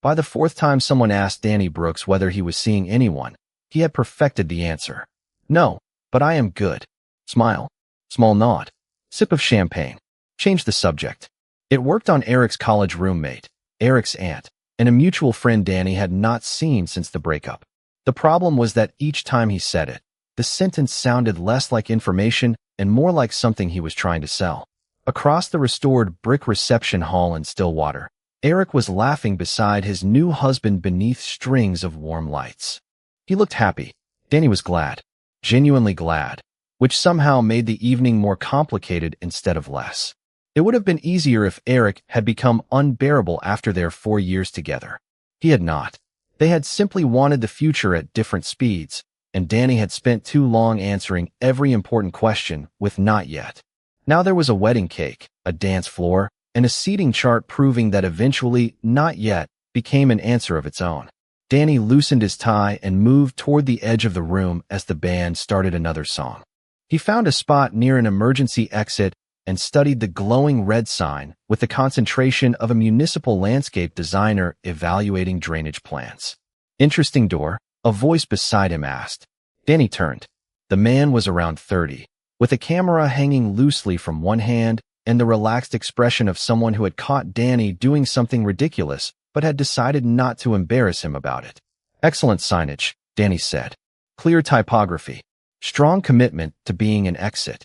By the fourth time someone asked Danny Brooks whether he was seeing anyone, he had perfected the answer. No, but I am good. Smile. Small nod. Sip of champagne. Change the subject. It worked on Eric's college roommate, Eric's aunt, and a mutual friend Danny had not seen since the breakup. The problem was that each time he said it, the sentence sounded less like information and more like something he was trying to sell. Across the restored brick reception hall in Stillwater, Eric was laughing beside his new husband beneath strings of warm lights. He looked happy. Danny was glad. Genuinely glad, which somehow made the evening more complicated instead of less. It would have been easier if Eric had become unbearable after their 4 years together. He had not. They had simply wanted the future at different speeds, and Danny had spent too long answering every important question with not yet. Now there was a wedding cake, a dance floor, and a seating chart proving that eventually not yet became an answer of its own. Danny loosened his tie and moved toward the edge of the room as the band started another song. He found a spot near an emergency exit and studied the glowing red sign with the concentration of a municipal landscape designer evaluating drainage plans. Interesting door, a voice beside him asked. Danny turned. The man was around 30, with a camera hanging loosely from one hand and the relaxed expression of someone who had caught Danny doing something ridiculous but had decided not to embarrass him about it. Excellent signage, Danny said. Clear typography. Strong commitment to being an exit.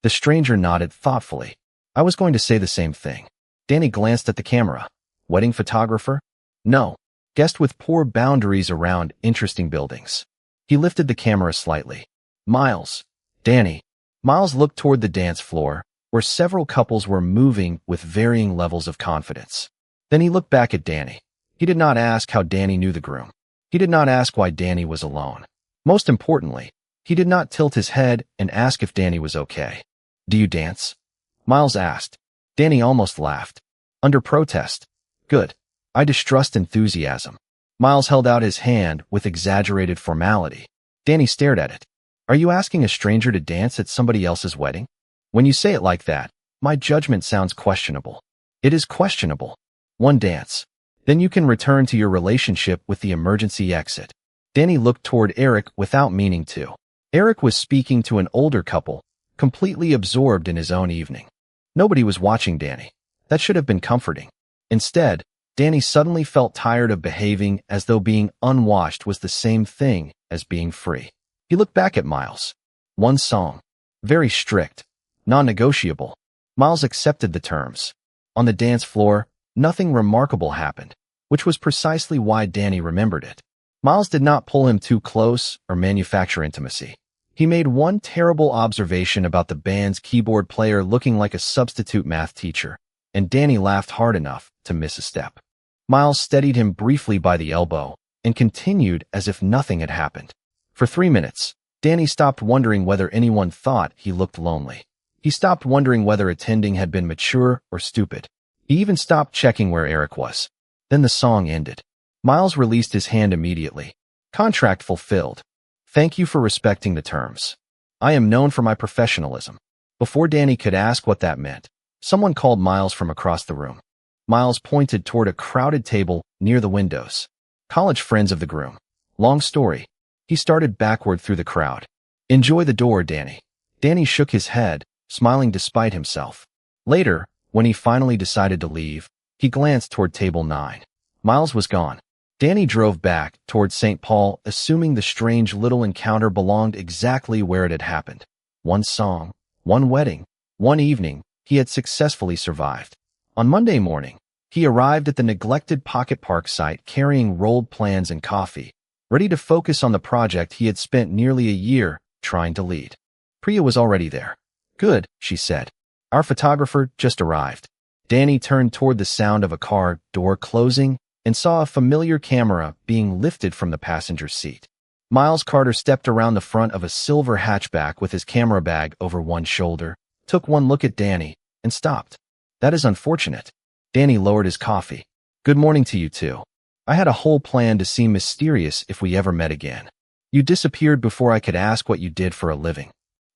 The stranger nodded thoughtfully. I was going to say the same thing. Danny glanced at the camera. Wedding photographer? No. Guest with poor boundaries around interesting buildings. He lifted the camera slightly. Miles. Danny. Miles looked toward the dance floor, where several couples were moving with varying levels of confidence. Then he looked back at Danny. He did not ask how Danny knew the groom. He did not ask why Danny was alone. Most importantly, he did not tilt his head and ask if Danny was okay. Do you dance? Miles asked. Danny almost laughed. Under protest. Good. I distrust enthusiasm. Miles held out his hand with exaggerated formality. Danny stared at it. Are you asking a stranger to dance at somebody else's wedding? When you say it like that, my judgment sounds questionable. It is questionable. One dance. Then you can return to your relationship with the emergency exit. Danny looked toward Eric without meaning to. Eric was speaking to an older couple, completely absorbed in his own evening. Nobody was watching Danny. That should have been comforting. Instead, Danny suddenly felt tired of behaving as though being unwashed was the same thing as being free. He looked back at Miles. One song. Very strict. Non-negotiable. Miles accepted the terms. On the dance floor, nothing remarkable happened, which was precisely why Danny remembered it. Miles did not pull him too close or manufacture intimacy. He made one terrible observation about the band's keyboard player looking like a substitute math teacher, and Danny laughed hard enough to miss a step. Miles steadied him briefly by the elbow and continued as if nothing had happened. For 3 minutes, Danny stopped wondering whether anyone thought he looked lonely. He stopped wondering whether attending had been mature or stupid. He even stopped checking where Eric was. Then the song ended. Miles released his hand immediately. Contract fulfilled. Thank you for respecting the terms. I am known for my professionalism. Before Danny could ask what that meant, someone called Miles from across the room. Miles pointed toward a crowded table near the windows. College friends of the groom. Long story. He started backward through the crowd. Enjoy the door, Danny. Danny shook his head, smiling despite himself. Later, when he finally decided to leave, he glanced toward table 9. Miles was gone. Danny drove back toward St. Paul, assuming the strange little encounter belonged exactly where it had happened. One song, one wedding, one evening, he had successfully survived. On Monday morning, he arrived at the neglected Pocket Park site carrying rolled plans and coffee, ready to focus on the project he had spent nearly a year trying to lead. Priya was already there. Good, she said. Our photographer just arrived. Danny turned toward the sound of a car door closing and saw a familiar camera being lifted from the passenger seat. Miles Carter stepped around the front of a silver hatchback with his camera bag over one shoulder, took one look at Danny, and stopped. That is unfortunate. Danny lowered his coffee. Good morning to you too. I had a whole plan to seem mysterious if we ever met again. You disappeared before I could ask what you did for a living.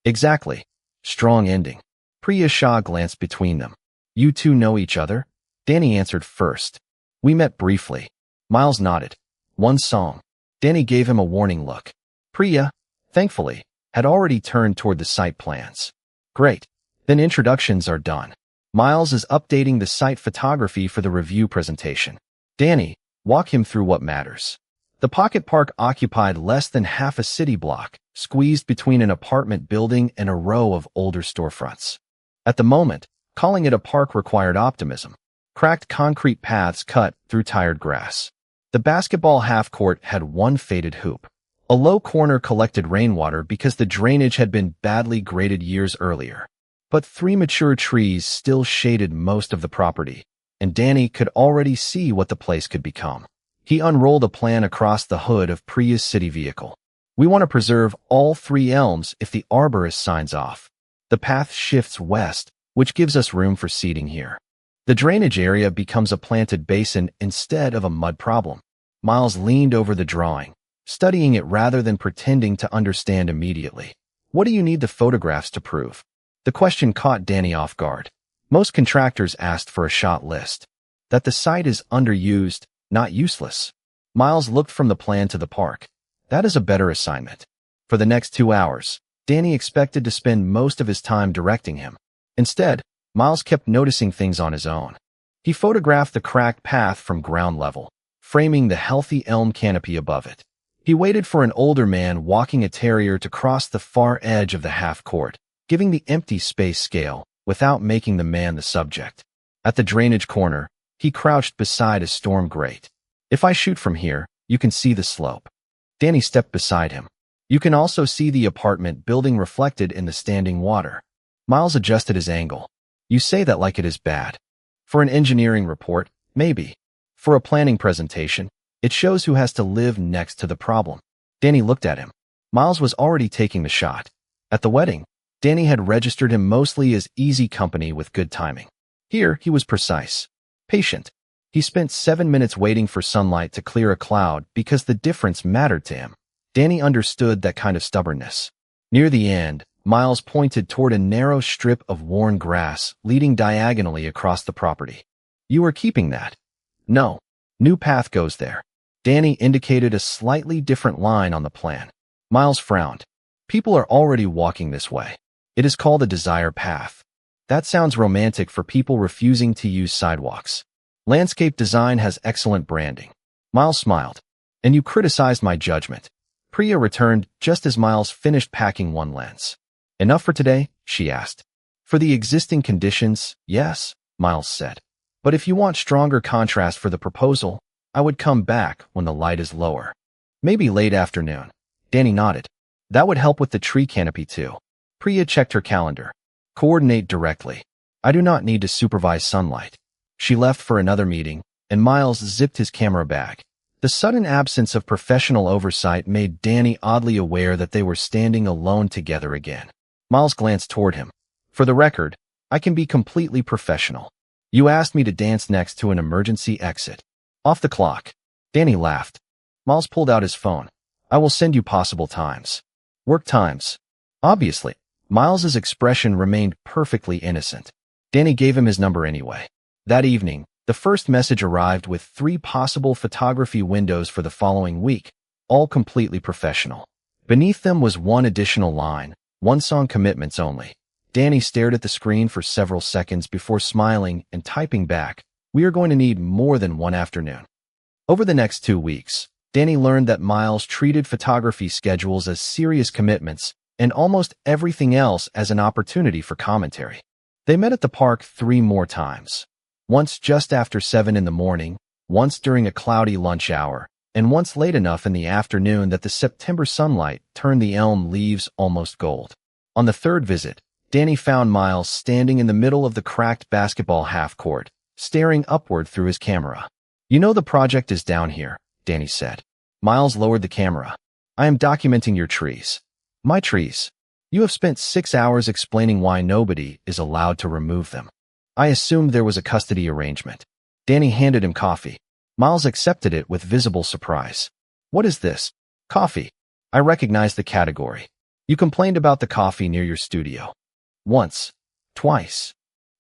Exactly. Strong ending. Priya Shah glanced between them. You two know each other? Danny answered first. We met briefly. Miles nodded. One song. Danny gave him a warning look. Priya, thankfully, had already turned toward the site plans. Great. Then introductions are done. Miles is updating the site photography for the review presentation. Danny, walk him through what matters. The Pocket Park occupied less than half a city block, squeezed between an apartment building and a row of older storefronts. At the moment, calling it a park required optimism. Cracked concrete paths cut through tired grass. The basketball half-court had one faded hoop. A low corner collected rainwater because the drainage had been badly graded years earlier. But 3 mature trees still shaded most of the property, and Danny could already see what the place could become. He unrolled a plan across the hood of Priya's city vehicle. We want to preserve all 3 elms if the arborist signs off. The path shifts west, which gives us room for seating here. The drainage area becomes a planted basin instead of a mud problem. Miles leaned over the drawing, studying it rather than pretending to understand immediately. What do you need the photographs to prove? The question caught Danny off guard. Most contractors asked for a shot list. That the site is underused, not useless. Miles looked from the plan to the park. That is a better assignment. For the next 2 hours, Danny expected to spend most of his time directing him. Instead, Miles kept noticing things on his own. He photographed the cracked path from ground level, framing the healthy elm canopy above it. He waited for an older man walking a terrier to cross the far edge of the half-court, giving the empty space scale without making the man the subject. At the drainage corner, he crouched beside a storm grate. If I shoot from here, you can see the slope. Danny stepped beside him. You can also see the apartment building reflected in the standing water. Miles adjusted his angle. You say that like it is bad. For an engineering report, maybe. For a planning presentation, it shows who has to live next to the problem. Danny looked at him. Miles was already taking the shot. At the wedding, Danny had registered him mostly as easy company with good timing. Here, he was precise. Patient. He spent 7 minutes waiting for sunlight to clear a cloud because the difference mattered to him. Danny understood that kind of stubbornness. Near the end, Miles pointed toward a narrow strip of worn grass leading diagonally across the property. You are keeping that? No. New path goes there. Danny indicated a slightly different line on the plan. Miles frowned. People are already walking this way. It is called a desire path. That sounds romantic for people refusing to use sidewalks. Landscape design has excellent branding. Miles smiled. And you criticized my judgment. Priya returned just as Miles finished packing one lens. Enough for today? She asked. For the existing conditions, yes, Miles said. But if you want stronger contrast for the proposal, I would come back when the light is lower. Maybe late afternoon. Danny nodded. That would help with the tree canopy too. Priya checked her calendar. Coordinate directly. I do not need to supervise sunlight. She left for another meeting, and Miles zipped his camera bag. The sudden absence of professional oversight made Danny oddly aware that they were standing alone together again. Miles glanced toward him. For the record, I can be completely professional. You asked me to dance next to an emergency exit. Off the clock. Danny laughed. Miles pulled out his phone. I will send you possible times. Work times. Obviously, Miles's expression remained perfectly innocent. Danny gave him his number anyway. That evening, the first message arrived with 3 possible photography windows for the following week, all completely professional. Beneath them was one additional line, 1 song commitments only. Danny stared at the screen for several seconds before smiling and typing back, we are going to need more than 1 afternoon. Over the next 2 weeks, Danny learned that Miles treated photography schedules as serious commitments and almost everything else as an opportunity for commentary. They met at the park 3 more times. Once just after 7 in the morning, once during a cloudy lunch hour, and once late enough in the afternoon that the September sunlight turned the elm leaves almost gold. On the 3rd visit, Danny found Miles standing in the middle of the cracked basketball half-court, staring upward through his camera. You know the project is down here, Danny said. Miles lowered the camera. I am documenting your trees. My trees. You have spent 6 hours explaining why nobody is allowed to remove them. I assumed there was a custody arrangement. Danny handed him coffee. Miles accepted it with visible surprise. What is this? Coffee. I recognize the category. You complained about the coffee near your studio. Once. Twice.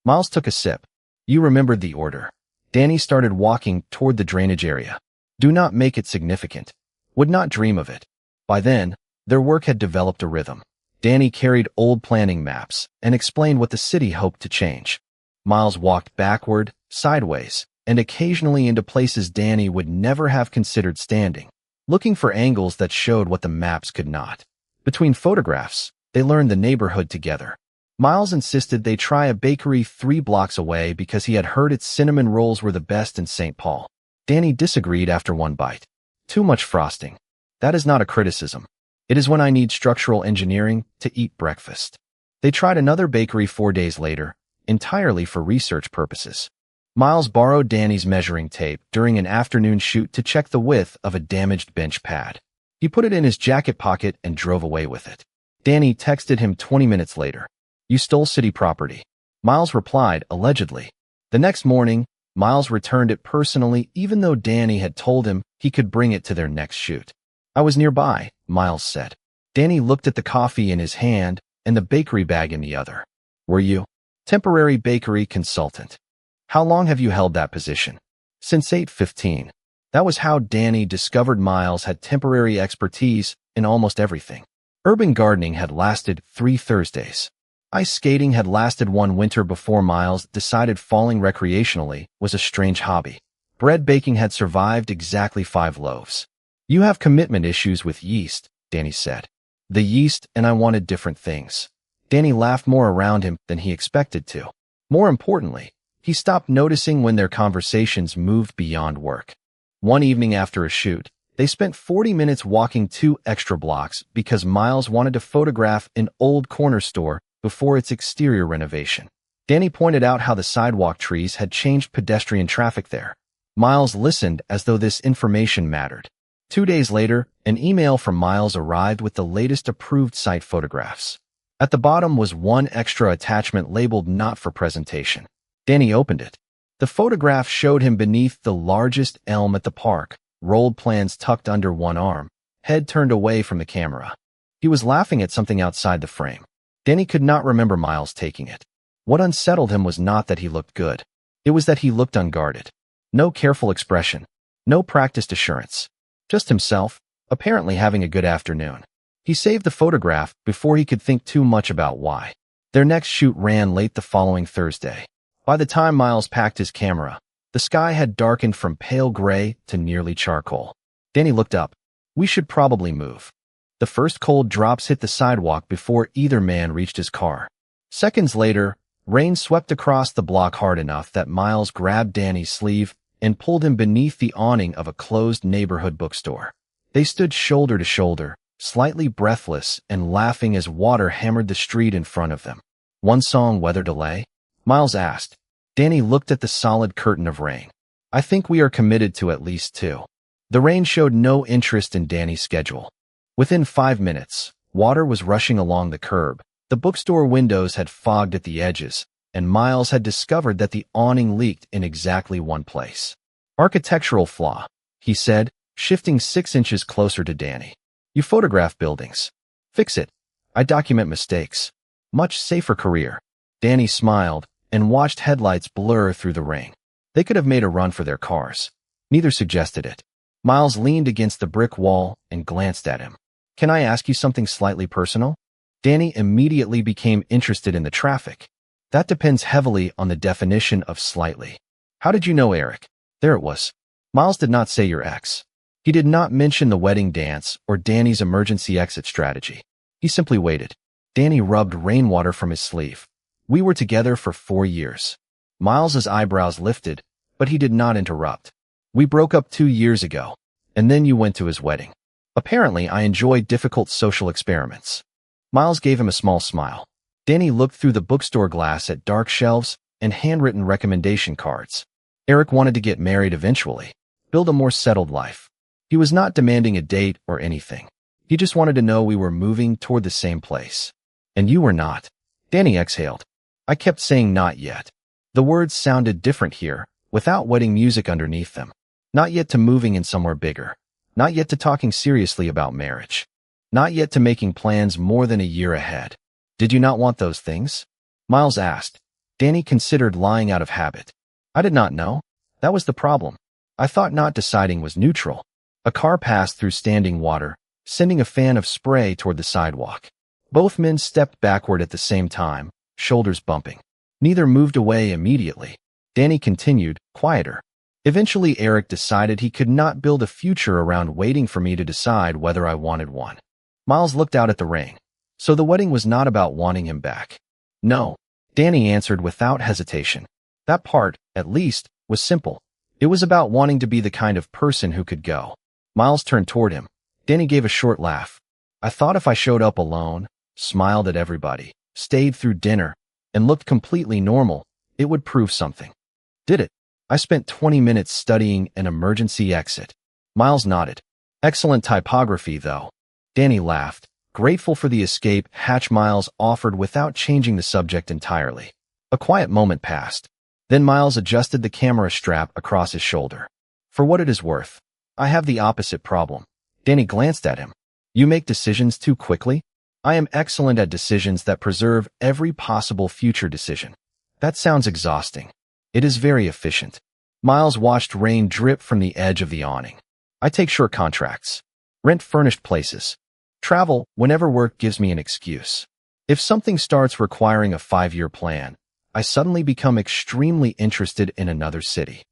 Miles took a sip. You remembered the order. Danny started walking toward the drainage area. Do not make it significant. Would not dream of it. By then, their work had developed a rhythm. Danny carried old planning maps and explained what the city hoped to change. Miles walked backward, sideways, and occasionally into places Danny would never have considered standing, looking for angles that showed what the maps could not. Between photographs, they learned the neighborhood together. Miles insisted they try a bakery 3 blocks away because he had heard its cinnamon rolls were the best in St. Paul. Danny disagreed after one bite. Too much frosting. That is not a criticism. It is when I need structural engineering to eat breakfast. They tried another bakery 4 days later, entirely for research purposes. Miles borrowed Danny's measuring tape during an afternoon shoot to check the width of a damaged bench pad. He put it in his jacket pocket and drove away with it. Danny texted him 20 minutes later. You stole city property. Miles replied, allegedly. The next morning, Miles returned it personally even though Danny had told him he could bring it to their next shoot. I was nearby, Miles said. Danny looked at the coffee in his hand and the bakery bag in the other. Were you? Temporary bakery consultant. How long have you held that position? Since 8:15. That was how Danny discovered Miles had temporary expertise in almost everything. Urban gardening had lasted 3 Thursdays. Ice skating had lasted 1 winter before Miles decided falling recreationally was a strange hobby. Bread baking had survived exactly 5 loaves. You have commitment issues with yeast, Danny said. The yeast and I wanted different things. Danny laughed more around him than he expected to. More importantly, he stopped noticing when their conversations moved beyond work. One evening after a shoot, they spent 40 minutes walking 2 extra blocks because Miles wanted to photograph an old corner store before its exterior renovation. Danny pointed out how the sidewalk trees had changed pedestrian traffic there. Miles listened as though this information mattered. 2 days later, an email from Miles arrived with the latest approved site photographs. At the bottom was one extra attachment labeled not for presentation. Danny opened it. The photograph showed him beneath the largest elm at the park, rolled plans tucked under one arm, head turned away from the camera. He was laughing at something outside the frame. Danny could not remember Miles taking it. What unsettled him was not that he looked good. It was that he looked unguarded. No careful expression. No practiced assurance. Just himself, apparently having a good afternoon. He saved the photograph before he could think too much about why. Their next shoot ran late the following Thursday. By the time Miles packed his camera, the sky had darkened from pale gray to nearly charcoal. Danny looked up. We should probably move. The first cold drops hit the sidewalk before either man reached his car. Seconds later, rain swept across the block hard enough that Miles grabbed Danny's sleeve and pulled him beneath the awning of a closed neighborhood bookstore. They stood shoulder to shoulder, slightly breathless and laughing as water hammered the street in front of them. One song weather delay? Miles asked. Danny looked at the solid curtain of rain. I think we are committed to at least 2. The rain showed no interest in Danny's schedule. Within 5 minutes, water was rushing along the curb. The bookstore windows had fogged at the edges, and Miles had discovered that the awning leaked in exactly one place. Architectural flaw, he said, shifting 6 inches closer to Danny. You photograph buildings. Fix it. I document mistakes. Much safer career. Danny smiled and watched headlights blur through the rain. They could have made a run for their cars. Neither suggested it. Miles leaned against the brick wall and glanced at him. Can I ask you something slightly personal? Danny immediately became interested in the traffic. That depends heavily on the definition of slightly. How did you know Eric? There it was. Miles did not say your ex. He did not mention the wedding dance or Danny's emergency exit strategy. He simply waited. Danny rubbed rainwater from his sleeve. We were together for 4 years. Miles's eyebrows lifted, but he did not interrupt. We broke up 2 years ago, and then you went to his wedding. Apparently, I enjoy difficult social experiments. Miles gave him a small smile. Danny looked through the bookstore glass at dark shelves and handwritten recommendation cards. Eric wanted to get married eventually, build a more settled life. He was not demanding a date or anything. He just wanted to know we were moving toward the same place. And you were not. Danny exhaled. I kept saying not yet. The words sounded different here, without wedding music underneath them. Not yet to moving in somewhere bigger. Not yet to talking seriously about marriage. Not yet to making plans more than a year ahead. Did you not want those things? Miles asked. Danny considered lying out of habit. I did not know. That was the problem. I thought not deciding was neutral. A car passed through standing water, sending a fan of spray toward the sidewalk. Both men stepped backward at the same time, shoulders bumping. Neither moved away immediately. Danny continued, quieter. Eventually, Eric decided he could not build a future around waiting for me to decide whether I wanted one. Miles looked out at the rain. So the wedding was not about wanting him back. No, Danny answered without hesitation. That part, at least, was simple. It was about wanting to be the kind of person who could go. Miles turned toward him. Danny gave a short laugh. I thought if I showed up alone, smiled at everybody, stayed through dinner, and looked completely normal, it would prove something. Did it? I spent 20 minutes studying an emergency exit. Miles nodded. Excellent typography, though. Danny laughed, grateful for the escape hatch Miles offered without changing the subject entirely. A quiet moment passed. Then Miles adjusted the camera strap across his shoulder. For what it is worth, I have the opposite problem. Danny glanced at him. You make decisions too quickly? I am excellent at decisions that preserve every possible future decision. That sounds exhausting. It is very efficient. Miles watched rain drip from the edge of the awning. I take short contracts. Rent furnished places. Travel whenever work gives me an excuse. If something starts requiring a 5-year plan, I suddenly become extremely interested in another city.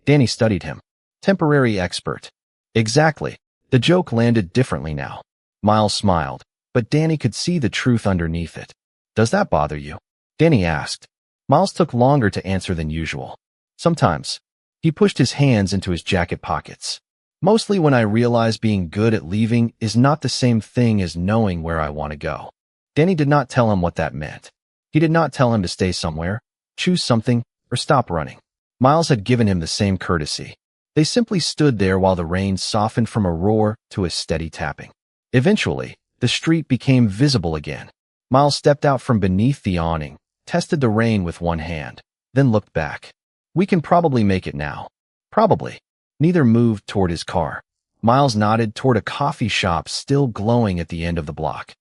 Danny studied him. Temporary expert. Exactly. The joke landed differently now. Miles smiled, but Danny could see the truth underneath it. Does that bother you? Danny asked. Miles took longer to answer than usual. Sometimes. He pushed his hands into his jacket pockets. Mostly when I realize being good at leaving is not the same thing as knowing where I want to go. Danny did not tell him what that meant. He did not tell him to stay somewhere, choose something, or stop running. Miles had given him the same courtesy. They simply stood there while the rain softened from a roar to a steady tapping. Eventually, the street became visible again. Miles stepped out from beneath the awning, tested the rain with one hand, then looked back. We can probably make it now. Probably. Neither moved toward his car. Miles nodded toward a coffee shop still glowing at the end of the block.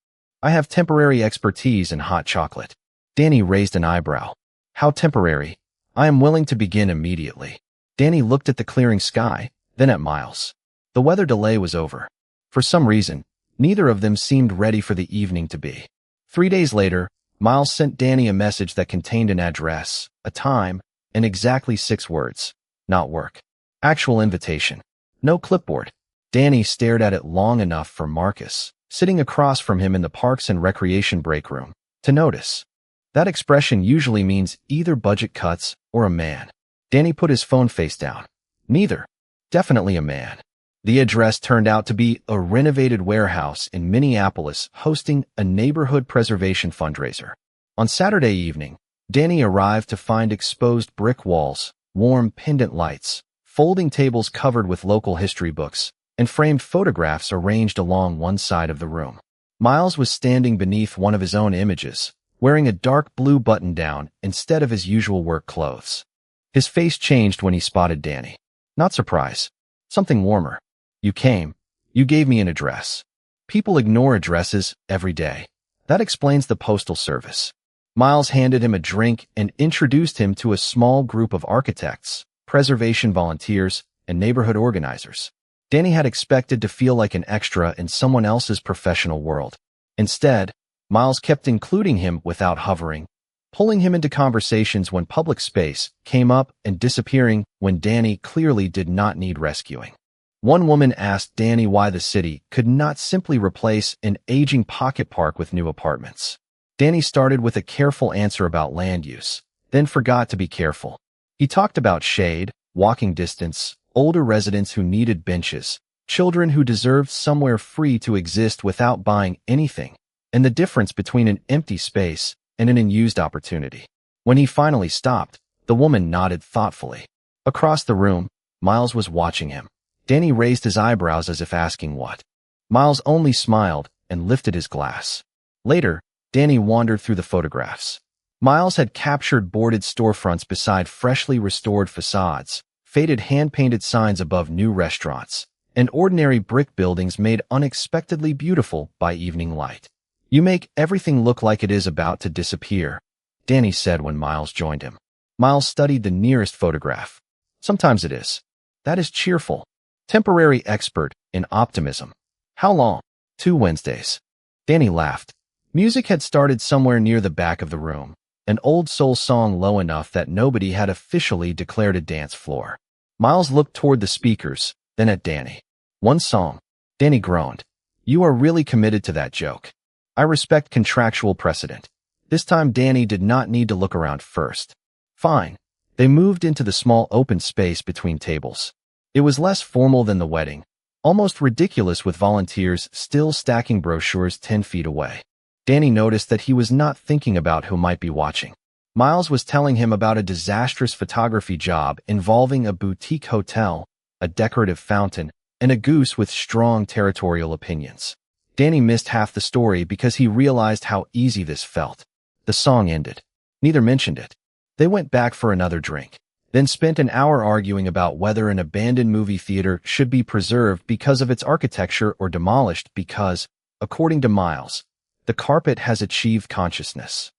I have temporary expertise in hot chocolate. Danny raised an eyebrow. How temporary? I am willing to begin immediately. Danny looked at the clearing sky, then at Miles. The weather delay was over. For some reason, neither of them seemed ready for the evening to be. 3 days later, Miles sent Danny a message that contained an address, a time, and exactly 6 words. Not work. Actual invitation. No clipboard. Danny stared at it long enough for Marcus, sitting across from him in the Parks and Recreation break room, to notice. That expression usually means either budget cuts or a man. Danny put his phone face down. Neither. Definitely a man. The address turned out to be a renovated warehouse in Minneapolis hosting a neighborhood preservation fundraiser. On Saturday evening, Danny arrived to find exposed brick walls, warm pendant lights, folding tables covered with local history books, and framed photographs arranged along one side of the room. Miles was standing beneath one of his own images, wearing a dark blue button-down instead of his usual work clothes. His face changed when he spotted Danny. Not surprise. Something warmer. You came. You gave me an address. People ignore addresses every day. That explains the Postal Service. Miles handed him a drink and introduced him to a small group of architects, preservation volunteers, and neighborhood organizers. Danny had expected to feel like an extra in someone else's professional world. Instead, Miles kept including him without hovering, pulling him into conversations when public space came up and disappearing when Danny clearly did not need rescuing. One woman asked Danny why the city could not simply replace an aging pocket park with new apartments. Danny started with a careful answer about land use, then forgot to be careful. He talked about shade, walking distance, older residents who needed benches, children who deserved somewhere free to exist without buying anything, and the difference between an empty space and an unused opportunity. When he finally stopped, the woman nodded thoughtfully. Across the room, Miles was watching him. Danny raised his eyebrows as if asking what. Miles only smiled and lifted his glass. Later, Danny wandered through the photographs. Miles had captured boarded storefronts beside freshly restored facades, faded hand-painted signs above new restaurants, and ordinary brick buildings made unexpectedly beautiful by evening light. You make everything look like it is about to disappear, Danny said when Miles joined him. Miles studied the nearest photograph. Sometimes it is. That is cheerful. Temporary expert in optimism. How long? 2 Wednesdays. Danny laughed. Music had started somewhere near the back of the room, an old soul song low enough that nobody had officially declared a dance floor. Miles looked toward the speakers, then at Danny. 1 song. Danny groaned. You are really committed to that joke. I respect contractual precedent. This time Danny did not need to look around first. Fine. They moved into the small open space between tables. It was less formal than the wedding, almost ridiculous with volunteers still stacking brochures 10 feet away. Danny noticed that he was not thinking about who might be watching. Miles was telling him about a disastrous photography job involving a boutique hotel, a decorative fountain, and a goose with strong territorial opinions. Danny missed half the story because he realized how easy this felt. The song ended. Neither mentioned it. They went back for another drink, then spent an hour arguing about whether an abandoned movie theater should be preserved because of its architecture or demolished because, according to Miles, the carpet has achieved consciousness.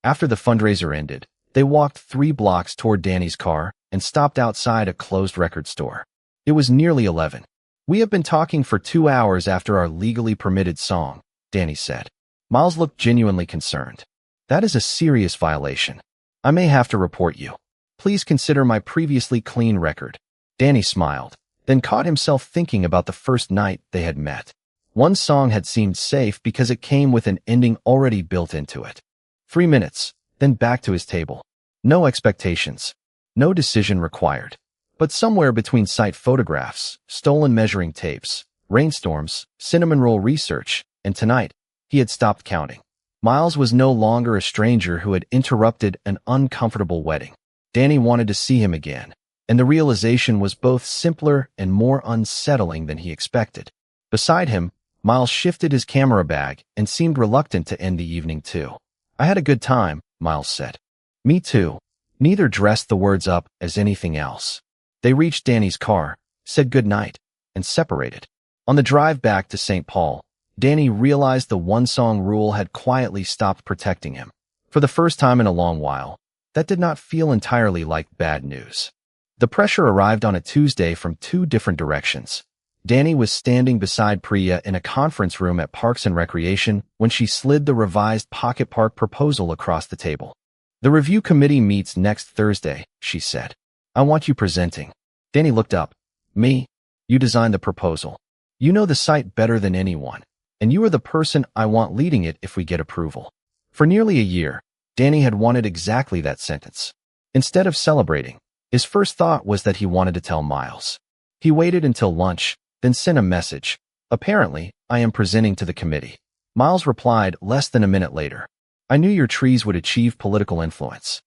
After the fundraiser ended, they walked 3 blocks toward Danny's car and stopped outside a closed record store. It was nearly 11. We have been talking for 2 hours after our legally permitted song, Danny said. Miles looked genuinely concerned. That is a serious violation. I may have to report you. Please consider my previously clean record. Danny smiled, then caught himself thinking about the first night they had met. 1 song had seemed safe because it came with an ending already built into it. 3 minutes, then back to his table. No expectations. No decision required. But somewhere between site photographs, stolen measuring tapes, rainstorms, cinnamon roll research, and tonight, he had stopped counting. Miles was no longer a stranger who had interrupted an uncomfortable wedding. Danny wanted to see him again, and the realization was both simpler and more unsettling than he expected. Beside him, Miles shifted his camera bag and seemed reluctant to end the evening too. I had a good time, Miles said. Me too. Neither dressed the words up as anything else. They reached Danny's car, said goodnight, and separated. On the drive back to St. Paul, Danny realized the 1-song rule had quietly stopped protecting him. For the first time in a long while, that did not feel entirely like bad news. The pressure arrived on a Tuesday from 2 different directions. Danny was standing beside Priya in a conference room at Parks and Recreation when she slid the revised Pocket Park proposal across the table. The review committee meets next Thursday, she said. I want you presenting. Danny looked up. Me? You designed the proposal. You know the site better than anyone, and you are the person I want leading it if we get approval. For nearly a year, Danny had wanted exactly that sentence. Instead of celebrating, his first thought was that he wanted to tell Miles. He waited until lunch, then sent a message. Apparently, I am presenting to the committee. Miles replied less than a minute later. I knew your trees would achieve political influence.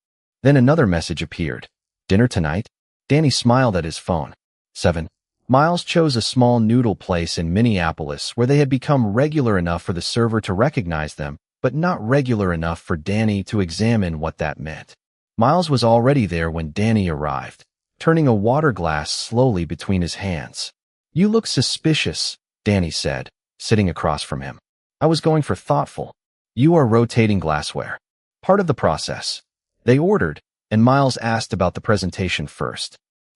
Then another message appeared. Dinner tonight? Danny smiled at his phone. 7. Miles chose a small noodle place in Minneapolis where they had become regular enough for the server to recognize them, but not regular enough for Danny to examine what that meant. Miles was already there when Danny arrived, turning a water glass slowly between his hands. You look suspicious, Danny said, sitting across from him. I was going for thoughtful. You are rotating glassware. Part of the process. They ordered, and Miles asked about the presentation first.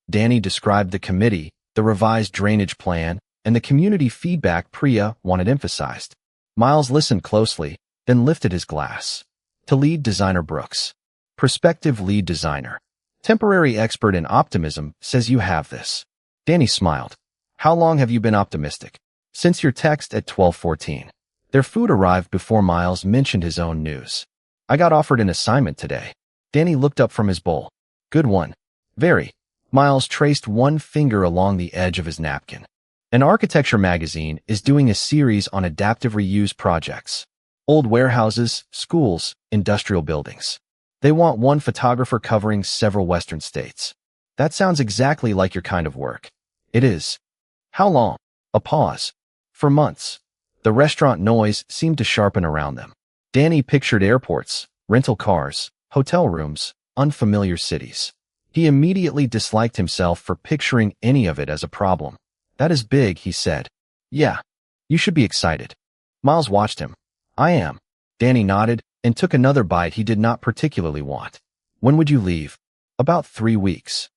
Danny described the committee, the revised drainage plan, and the community feedback Priya wanted emphasized. Miles listened closely, then lifted his glass. To lead designer Brooks. Prospective lead designer. Temporary expert in optimism says you have this. Danny smiled. How long have you been optimistic? Since your text at 12:14. Their food arrived before Miles mentioned his own news. I got offered an assignment today. Danny looked up from his bowl. Good one. Very. Miles traced one finger along the edge of his napkin. An architecture magazine is doing a series on adaptive reuse projects. Old warehouses, schools, industrial buildings. They want one photographer covering several Western states. That sounds exactly like your kind of work. It is. How long? A pause. For months. The restaurant noise seemed to sharpen around them. Danny pictured airports, rental cars, hotel rooms, unfamiliar cities. He immediately disliked himself for picturing any of it as a problem. That is big, he said. Yeah. You should be excited. Miles watched him. I am. Danny nodded and took another bite he did not particularly want. When would you leave? About 3 weeks.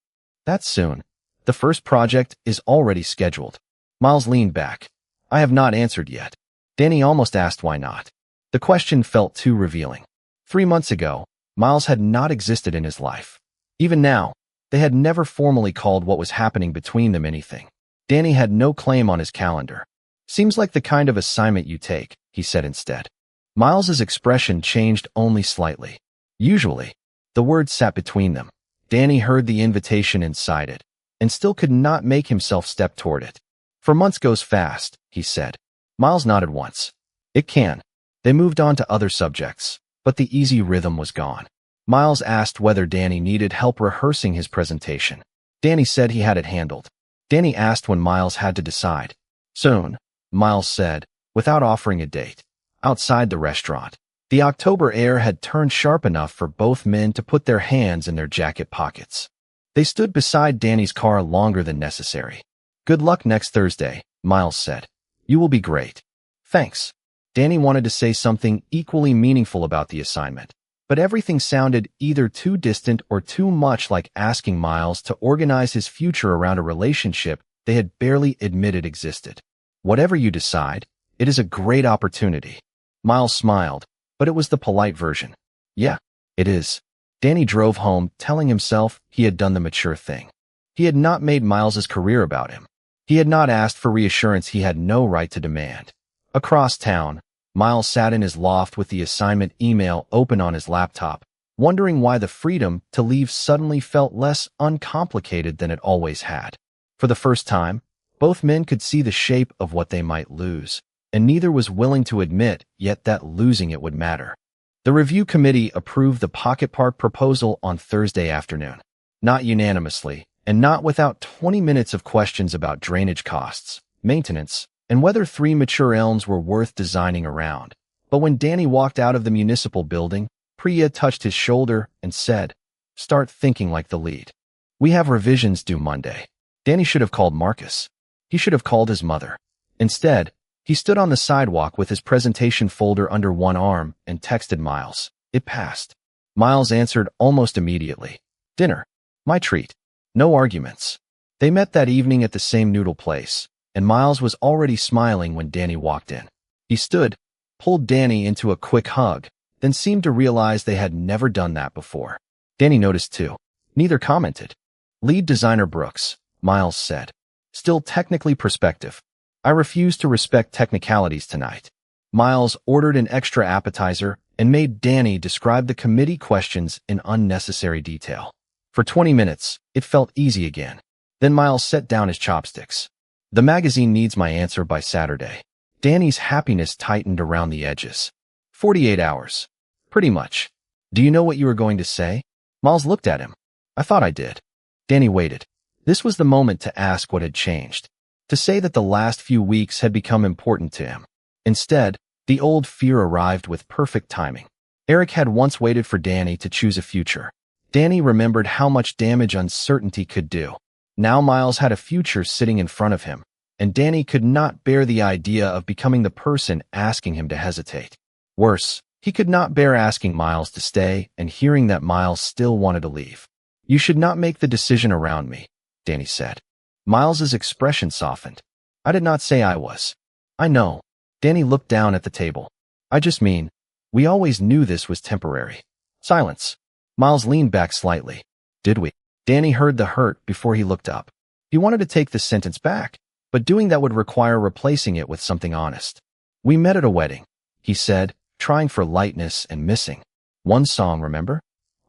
That's soon. The first project is already scheduled. Miles leaned back. I have not answered yet. Danny almost asked why not. The question felt too revealing. 3 months ago, Miles had not existed in his life. Even now, they had never formally called what was happening between them anything. Danny had no claim on his calendar. Seems like the kind of assignment you take, he said instead. Miles's expression changed only slightly. Usually, the words sat between them. Danny heard the invitation and sighed it, and still could not make himself step toward it. For months goes fast, he said. Miles nodded once. It can. They moved on to other subjects, but the easy rhythm was gone. Miles asked whether Danny needed help rehearsing his presentation. Danny said he had it handled. Danny asked when Miles had to decide. Soon, Miles said, without offering a date. Outside the restaurant, the October air had turned sharp enough for both men to put their hands in their jacket pockets. They stood beside Danny's car longer than necessary. Good luck next Thursday, Miles said. You will be great. Thanks. Danny wanted to say something equally meaningful about the assignment, but everything sounded either too distant or too much like asking Miles to organize his future around a relationship they had barely admitted existed. Whatever you decide, it is a great opportunity. Miles smiled, but it was the polite version. Yeah, it is. Danny drove home, telling himself he had done the mature thing. He had not made Miles's career about him. He had not asked for reassurance he had no right to demand. Across town, Miles sat in his loft with the assignment email open on his laptop, wondering why the freedom to leave suddenly felt less uncomplicated than it always had. For the first time, both men could see the shape of what they might lose, and neither was willing to admit yet that losing it would matter. The review committee approved the Pocket Park proposal on Thursday afternoon. Not unanimously, and not without 20 minutes of questions about drainage costs, maintenance, and whether 3 mature elms were worth designing around. But when Danny walked out of the municipal building, Priya touched his shoulder and said, Start thinking like the lead. We have revisions due Monday. Danny should have called Marcus. He should have called his mother. Instead, he stood on the sidewalk with his presentation folder under one arm and texted Miles. It passed. Miles answered almost immediately. Dinner. My treat. No arguments. They met that evening at the same noodle place, and Miles was already smiling when Danny walked in. He stood, pulled Danny into a quick hug, then seemed to realize they had never done that before. Danny noticed too. Neither commented. Lead designer Brooks, Miles said. Still technically perspective. I refuse to respect technicalities tonight. Miles ordered an extra appetizer and made Danny describe the committee questions in unnecessary detail. For 20 minutes, it felt easy again. Then Miles set down his chopsticks. The magazine needs my answer by Saturday. Danny's happiness tightened around the edges. 48 hours. Pretty much. Do you know what you were going to say? Miles looked at him. I thought I did. Danny waited. This was the moment to ask what had changed. To say that the last few weeks had become important to him. Instead, the old fear arrived with perfect timing. Eric had once waited for Danny to choose a future. Danny remembered how much damage uncertainty could do. Now Miles had a future sitting in front of him, and Danny could not bear the idea of becoming the person asking him to hesitate. Worse, he could not bear asking Miles to stay and hearing that Miles still wanted to leave. You should not make the decision around me, Danny said. Miles's expression softened. I did not say I was. I know. Danny looked down at the table. I just mean, we always knew this was temporary. Silence. Miles leaned back slightly. Did we? Danny heard the hurt before he looked up. He wanted to take the sentence back, but doing that would require replacing it with something honest. We met at a wedding, he said, trying for lightness and missing. One song, remember?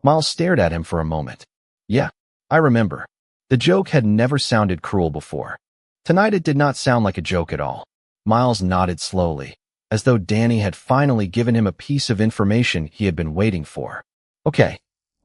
Miles stared at him for a moment. Yeah, I remember. The joke had never sounded cruel before. Tonight it did not sound like a joke at all. Miles nodded slowly, as though Danny had finally given him a piece of information he had been waiting for. Okay.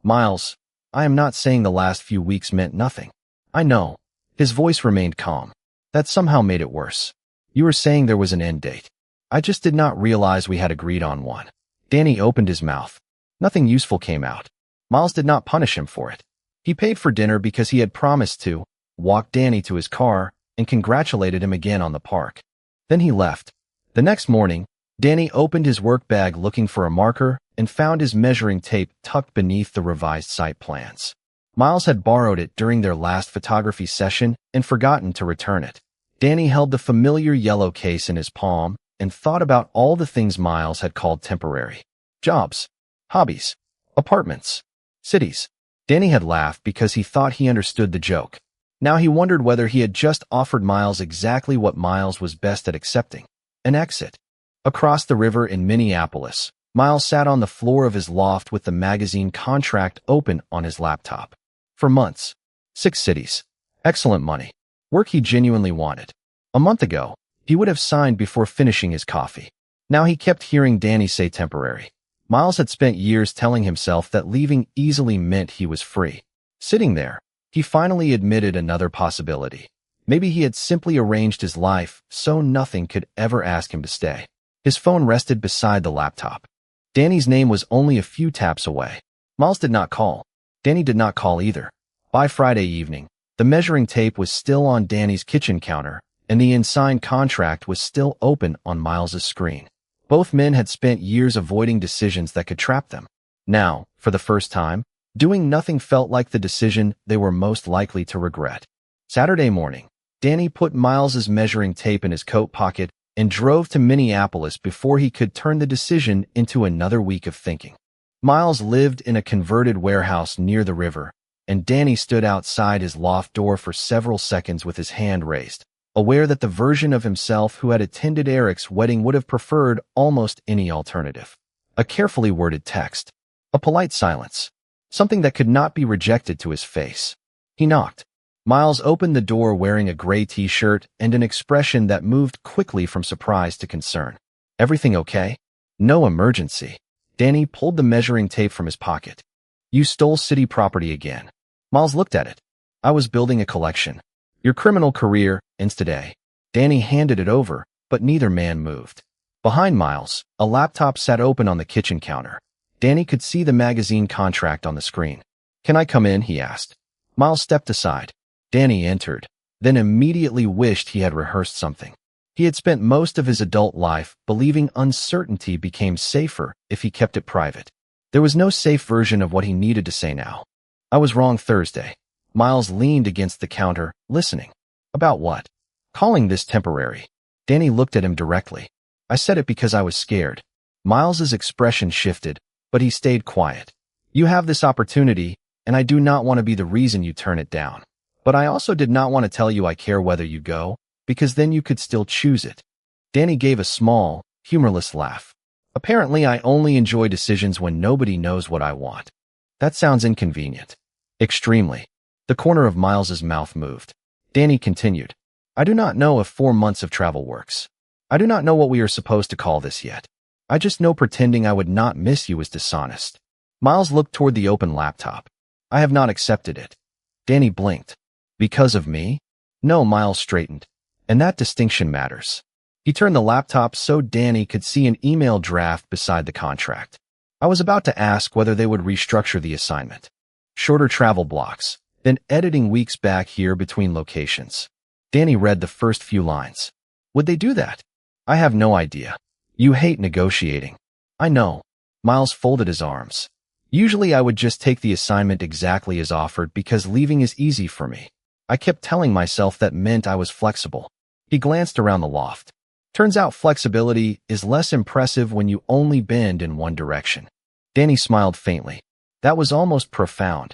Miles, I am not saying the last few weeks meant nothing. I know. His voice remained calm. That somehow made it worse. You were saying there was an end date. I just did not realize we had agreed on one. Danny opened his mouth. Nothing useful came out. Miles did not punish him for it. He paid for dinner because he had promised to, walked Danny to his car, and congratulated him again on the park. Then he left. The next morning, Danny opened his work bag looking for a marker and found his measuring tape tucked beneath the revised site plans. Miles had borrowed it during their last photography session and forgotten to return it. Danny held the familiar yellow case in his palm and thought about all the things Miles had called temporary. Jobs, hobbies, apartments, cities. Danny had laughed because he thought he understood the joke. Now he wondered whether he had just offered Miles exactly what Miles was best at accepting: an exit. Across the river in Minneapolis, Miles sat on the floor of his loft with the magazine contract open on his laptop. For months. 6 cities. Excellent money. Work he genuinely wanted. A month ago, he would have signed before finishing his coffee. Now he kept hearing Danny say temporary. Miles had spent years telling himself that leaving easily meant he was free. Sitting there, he finally admitted another possibility. Maybe he had simply arranged his life so nothing could ever ask him to stay. His phone rested beside the laptop. Danny's name was only a few taps away. Miles did not call. Danny did not call either. By Friday evening, the measuring tape was still on Danny's kitchen counter, and the unsigned contract was still open on Miles's screen. Both men had spent years avoiding decisions that could trap them. Now, for the first time, doing nothing felt like the decision they were most likely to regret. Saturday morning, Danny put Miles's measuring tape in his coat pocket and drove to Minneapolis before he could turn the decision into another week of thinking. Miles lived in a converted warehouse near the river, and Danny stood outside his loft door for several seconds with his hand raised, aware that the version of himself who had attended Eric's wedding would have preferred almost any alternative. A carefully worded text. A polite silence. Something that could not be rejected to his face. He knocked. Miles opened the door wearing a gray t-shirt and an expression that moved quickly from surprise to concern. Everything okay? No emergency. Danny pulled the measuring tape from his pocket. You stole city property again. Miles looked at it. I was building a collection. Your criminal career ends today. Danny handed it over, but neither man moved. Behind Miles, a laptop sat open on the kitchen counter. Danny could see the magazine contract on the screen. Can I come in? He asked. Miles stepped aside. Danny entered, then immediately wished he had rehearsed something. He had spent most of his adult life believing uncertainty became safer if he kept it private. There was no safe version of what he needed to say now. I was wrong Thursday. Miles leaned against the counter, listening. About what? Calling this temporary. Danny looked at him directly. I said it because I was scared. Miles's expression shifted, but he stayed quiet. You have this opportunity, and I do not want to be the reason you turn it down. But I also did not want to tell you I care whether you go, because then you could still choose it. Danny gave a small, humorless laugh. Apparently, I only enjoy decisions when nobody knows what I want. That sounds inconvenient. Extremely. The corner of Miles's mouth moved. Danny continued. I do not know if 4 months of travel works. I do not know what we are supposed to call this yet. I just know pretending I would not miss you is dishonest. Miles looked toward the open laptop. I have not accepted it. Danny blinked. Because of me? No, Miles straightened. And that distinction matters. He turned the laptop so Danny could see an email draft beside the contract. I was about to ask whether they would restructure the assignment. Shorter travel blocks, then editing weeks back here between locations. Danny read the first few lines. Would they do that? I have no idea. You hate negotiating. I know. Miles folded his arms. Usually I would just take the assignment exactly as offered because leaving is easy for me. I kept telling myself that meant I was flexible. He glanced around the loft. Turns out flexibility is less impressive when you only bend in one direction. Danny smiled faintly. That was almost profound.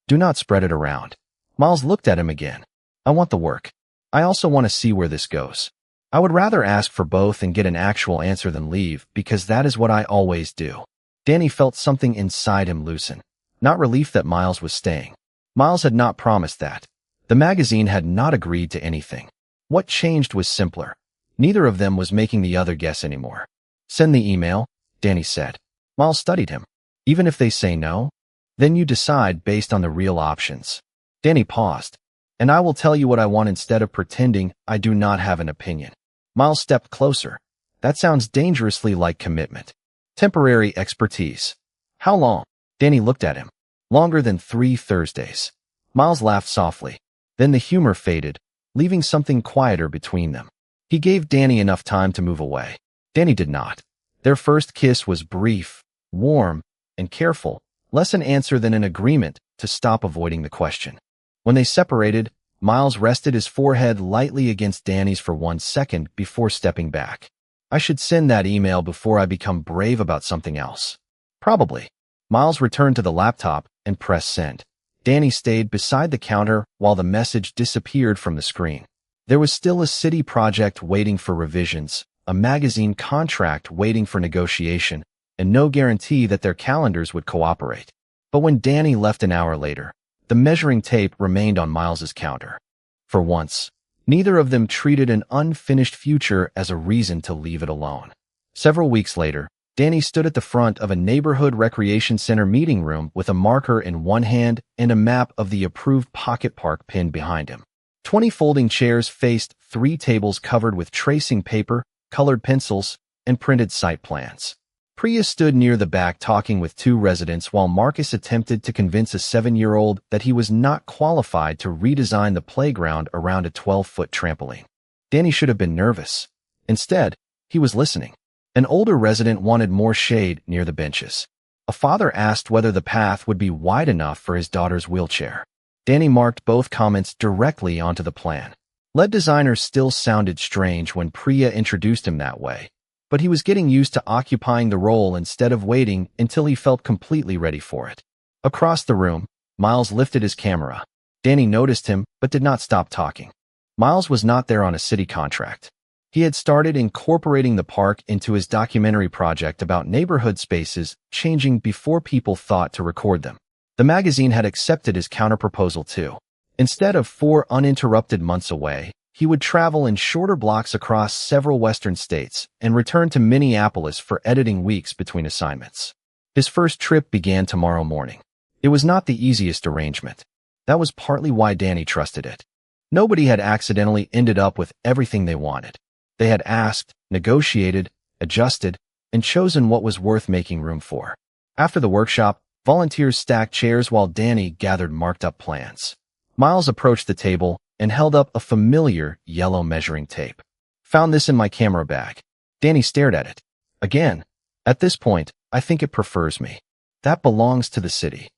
Do not spread it around. Miles looked at him again. I want the work. I also want to see where this goes. I would rather ask for both and get an actual answer than leave because that is what I always do. Danny felt something inside him loosen. Not relief that Miles was staying. Miles had not promised that. The magazine had not agreed to anything. What changed was simpler. Neither of them was making the other guess anymore. Send the email, Danny said. Miles studied him. Even if they say no, then you decide based on the real options. Danny paused. And I will tell you what I want instead of pretending I do not have an opinion. Miles stepped closer. That sounds dangerously like commitment. Temporary expertise. How long? Danny looked at him. Longer than 3 Thursdays. Miles laughed softly. Then the humor faded, leaving something quieter between them. He gave Danny enough time to move away. Danny did not. Their first kiss was brief, warm, and careful, less an answer than an agreement to stop avoiding the question. When they separated, Miles rested his forehead lightly against Danny's for 1 second before stepping back. I should send that email before I become brave about something else. Probably. Miles returned to the laptop and pressed send. Danny stayed beside the counter while the message disappeared from the screen. There was still a city project waiting for revisions, a magazine contract waiting for negotiation, and no guarantee that their calendars would cooperate. But when Danny left an hour later, the measuring tape remained on Miles's counter. For once, neither of them treated an unfinished future as a reason to leave it alone. Several weeks later, Danny stood at the front of a neighborhood recreation center meeting room with a marker in one hand and a map of the approved pocket park pinned behind him. 20 folding chairs faced 3 tables covered with tracing paper, colored pencils, and printed site plans. Priya stood near the back talking with 2 residents while Marcus attempted to convince a 7-year-old that he was not qualified to redesign the playground around a 12-foot trampoline. Danny should have been nervous. Instead, he was listening. An older resident wanted more shade near the benches. A father asked whether the path would be wide enough for his daughter's wheelchair. Danny marked both comments directly onto the plan. Lead designer still sounded strange when Priya introduced him that way, but he was getting used to occupying the role instead of waiting until he felt completely ready for it. Across the room, Miles lifted his camera. Danny noticed him but did not stop talking. Miles was not there on a city contract. He had started incorporating the park into his documentary project about neighborhood spaces changing before people thought to record them. The magazine had accepted his counterproposal too. Instead of 4 uninterrupted months away, he would travel in shorter blocks across several western states and return to Minneapolis for editing weeks between assignments. His first trip began tomorrow morning. It was not the easiest arrangement. That was partly why Danny trusted it. Nobody had accidentally ended up with everything they wanted. They had asked, negotiated, adjusted, and chosen what was worth making room for. After the workshop, volunteers stacked chairs while Danny gathered marked-up plans. Miles approached the table and held up a familiar yellow measuring tape. Found this in my camera bag. Danny stared at it. Again, at this point, I think it prefers me. That belongs to the city.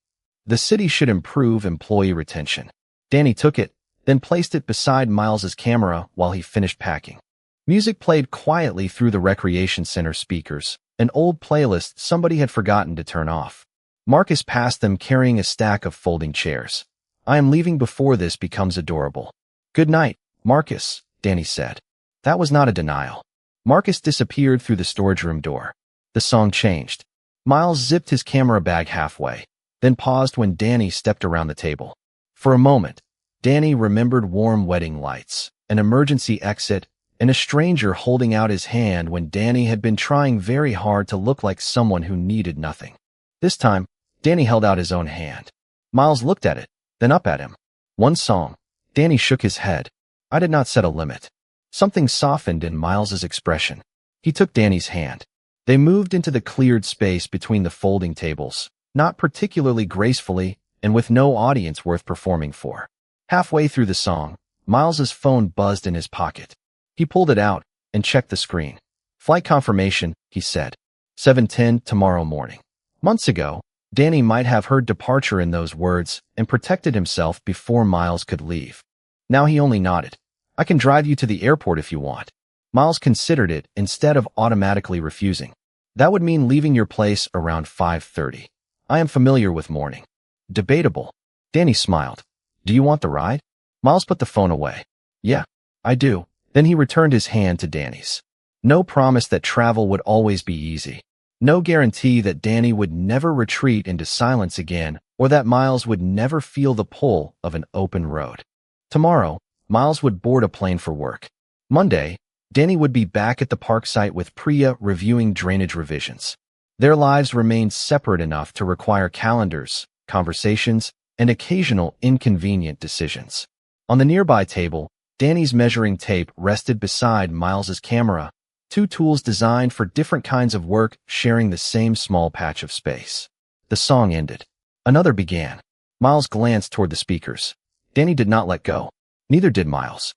The city should improve employee retention. Danny took it, then placed it beside Miles's camera while he finished packing. Music played quietly through the recreation center speakers, an old playlist somebody had forgotten to turn off. Marcus passed them carrying a stack of folding chairs. I am leaving before this becomes adorable. Good night, Marcus, Danny said. That was not a denial. Marcus disappeared through the storage room door. The song changed. Miles zipped his camera bag halfway, then paused when Danny stepped around the table. For a moment, Danny remembered warm wedding lights, an emergency exit, and a stranger holding out his hand when Danny had been trying very hard to look like someone who needed nothing. This time, Danny held out his own hand. Miles looked at it, then up at him. One song. Danny shook his head. I did not set a limit. Something softened in Miles's expression. He took Danny's hand. They moved into the cleared space between the folding tables, not particularly gracefully and with no audience worth performing for. Halfway through the song, Miles's phone buzzed in his pocket. He pulled it out and checked the screen. Flight confirmation, he said. 7:10 tomorrow morning. Months ago, Danny might have heard departure in those words and protected himself before Miles could leave. Now he only nodded. I can drive you to the airport if you want. Miles considered it instead of automatically refusing. That would mean leaving your place around 5:30. I am familiar with morning. Debatable. Danny smiled. Do you want the ride? Miles put the phone away. Yeah, I do. Then he returned his hand to Danny's. No promise that travel would always be easy. No guarantee that Danny would never retreat into silence again or that Miles would never feel the pull of an open road. Tomorrow, Miles would board a plane for work. Monday, Danny would be back at the park site with Priya reviewing drainage revisions. Their lives remained separate enough to require calendars, conversations, and occasional inconvenient decisions. On the nearby table, Danny's measuring tape rested beside Miles's camera, 2 tools designed for different kinds of work sharing the same small patch of space. The song ended. Another began. Miles glanced toward the speakers. Danny did not let go. Neither did Miles.